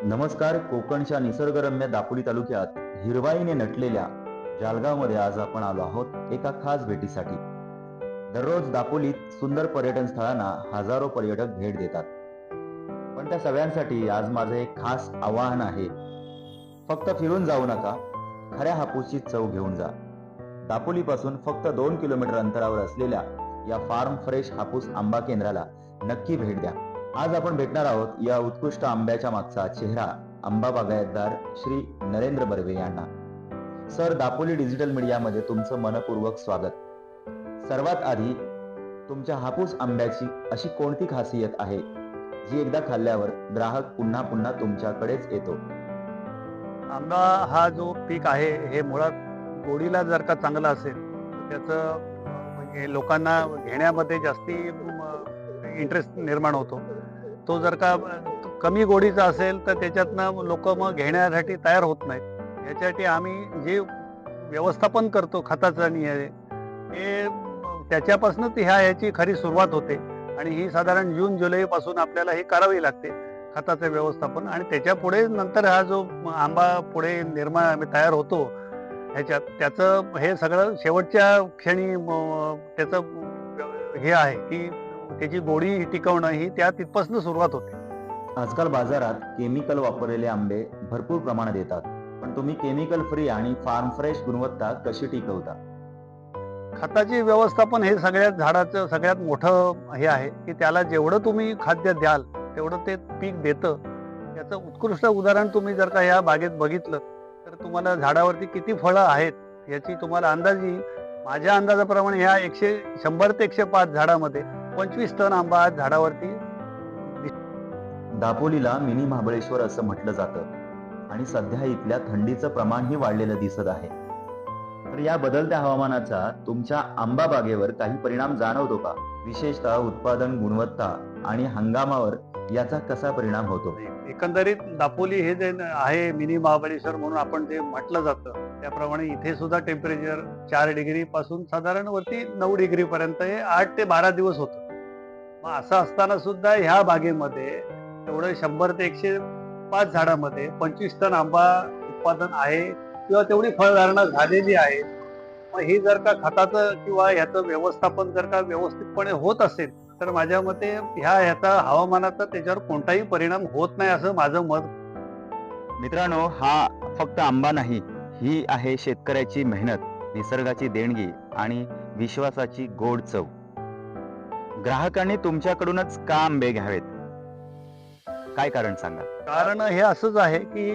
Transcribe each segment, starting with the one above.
नमस्कार. कोकणच्या निसर्गरम्य दापोली तालुक्यात हिरवाईने नटलेल्या जालगावमध्ये आज आपण आलो आहोत एका खास भेटीसाठी. दररोज दापोलीत सुंदर पर्यटन स्थळांना हजारो पर्यटक भेट देतात. पण त्या सगळ्यांसाठी आज माझं एक खास आवाहन आहे. फक्त फिरून जाऊ नका, खऱ्या हापूसची चव घेऊन जा. दापोलीपासून फक्त 2 किलोमीटर अंतरावर असलेल्या या फार्म फ्रेश हापूस आंबा केंद्राला नक्की भेट द्या. आज आपण भेटणार आहोत या उत्कृष्ट आंब्याच्या मागचा चेहरा, आंबा बागायतदार श्री नरेंद्र बर्वे यांना. सर, दापोली डिजिटल मीडियामध्ये तुमचं मनपूर्वक स्वागत. सर्वात आधी, तुमच्या हापूस आंब्याची अशी कोणती खासियत आहे जी एकदा खाल्ल्यावर ग्राहक पुन्हा पुन्हा तुमच्याकडेच येतो? आंबा हा जो पीक आहे हे मुळात गोडीला जर का चांगला असेल तर त्याचं म्हणजे लोकांना घेण्यामध्ये जास्ती इंटरेस्ट निर्माण होतो. तो जर का कमी गोडीचा असेल तर त्याच्यातनं लोक मग घेण्यासाठी तयार होत नाहीत. याच्यासाठी आम्ही जे व्यवस्थापन करतो खताचं आणि हे त्याच्यापासूनच ह्याची खरी सुरुवात होते आणि ही साधारण जून जुलै पासून आपल्याला हे करावी लागते, खताचं व्यवस्थापन. आणि त्याच्या पुढे नंतर हा जो आंबा पुढे तयार होतो ह्याच्यात त्याचं हे सगळं शेवटच्या क्षणी त्याचं हे आहे की त्याची गोडी टिकवणं ही तिथपासून सुरुवात होते. आजकाल बाजारात केमिकल वापरलेले आंबे भरपूर प्रमाणात येतात, पण तुम्ही केमिकल फ्री आणि फार्म फ्रेश गुणवत्ता कशी टिकवता? खताचे व्यवस्थापन हे झाडाचं सगळ्यात मोठं हे आहे की त्याला जेवढं तुम्ही खाद्य द्याल तेवढं ते पीक देतं. याचं उत्कृष्ट उदाहरण तुम्ही जर का या बागेत बघितलं तर तुम्हाला झाडावरती किती फळं आहेत याची तुम्हाला अंदाज येईल. माझ्या अंदाजाप्रमाणे ह्या 100 ते 105 झाडामध्ये 25 टन आंबा आज झाडावरती. दापोलीला मिनी महाबळेश्वर असं म्हटलं जातं आणि सध्या इथल्या थंडीचं प्रमाणही वाढलेलं दिसत आहे. तर या बदलत्या हवामानाचा तुमच्या आंबा बागेवर काही परिणाम जाणवतो का? विशेषतः उत्पादन, गुणवत्ता आणि हंगामावर याचा कसा परिणाम होतो? एकंदरीत दापोली हे जे आहे मिनी महाबळेश्वर म्हणून आपण जे म्हटलं जातं त्याप्रमाणे इथे सुद्धा टेम्परेचर 4 डिग्री पासून साधारण वरती 9 डिग्री पर्यंत हे 8 ते 12 दिवस होतं. मग असं असताना सुद्धा ह्या बागेमध्ये एवढं 100 ते 105 झाडामध्ये 25 टन आंबा उत्पादन आहे किंवा तेवढी फळधारणा झालेली आहे. मग ही जर का खताचं किंवा ह्याचं व्यवस्थापन जर का व्यवस्थितपणे होत असेल तर माझ्या मते ह्याचा हवामानाचा त्याच्यावर कोणताही परिणाम होत नाही असं माझं मत. मित्रांनो, हा फक्त आंबा नाही, ही आहे शेतकऱ्याची मेहनत, निसर्गाची देणगी आणि विश्वासाची गोड चव. ग्राहकांनी तुमच्याकडूनच का आंबे घ्यावेत? काय कारण सांगा? कारण हे असंच आहे की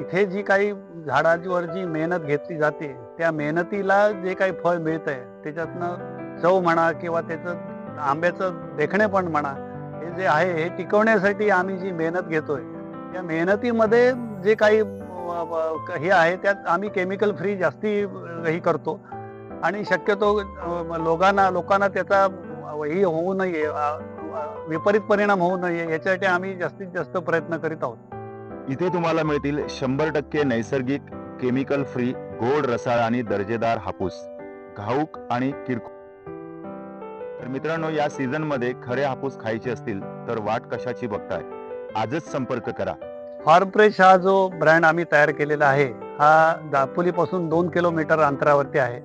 इथे जी काही झाडावर जी मेहनत घेतली जाते त्या मेहनतीला जे काही फळ मिळत आहे त्याच्यातनं चव म्हणा किंवा त्याचं आंब्याचं देखणेपण म्हणा हे जे आहे हे टिकवण्यासाठी आम्ही जी मेहनत घेतोय त्या मेहनतीमध्ये जे काही हे आहे त्यात आम्ही केमिकल फ्री जास्ती ही करतो आणि शक्यतो लोकांना त्याचा ही होऊ नये, विपरीत परिणाम होऊ नये याच्यासाठी आम्ही जास्तीत जास्त प्रयत्न करीत आहोत. इथे तुम्हाला मिळतील 100% नैसर्गिक, केमिकल फ्री, गोड रसाळ आणि दर्जेदार हापूस, घाऊक आणि किरकोळ. तर मित्रांनो, या सीझन मध्ये खरे हापूस खायचे असतील तर वाट कशाची बघताय? आजच संपर्क करा. फार्म फ्रेश हा जो ब्रँड आम्ही तयार केलेला आहे हा दापोलीपासून 2 किलोमीटर अंतरावरती आहे.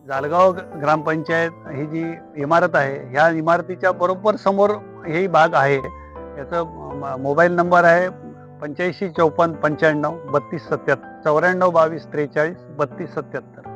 जालगाव ग्रामपंचायत ही जी इमारत आहे ह्या इमारतीच्या बरोबर समोर ही बाग आहे. याचा मोबाईल नंबर आहे 85 54 95 32 77 94 22 43 32 77.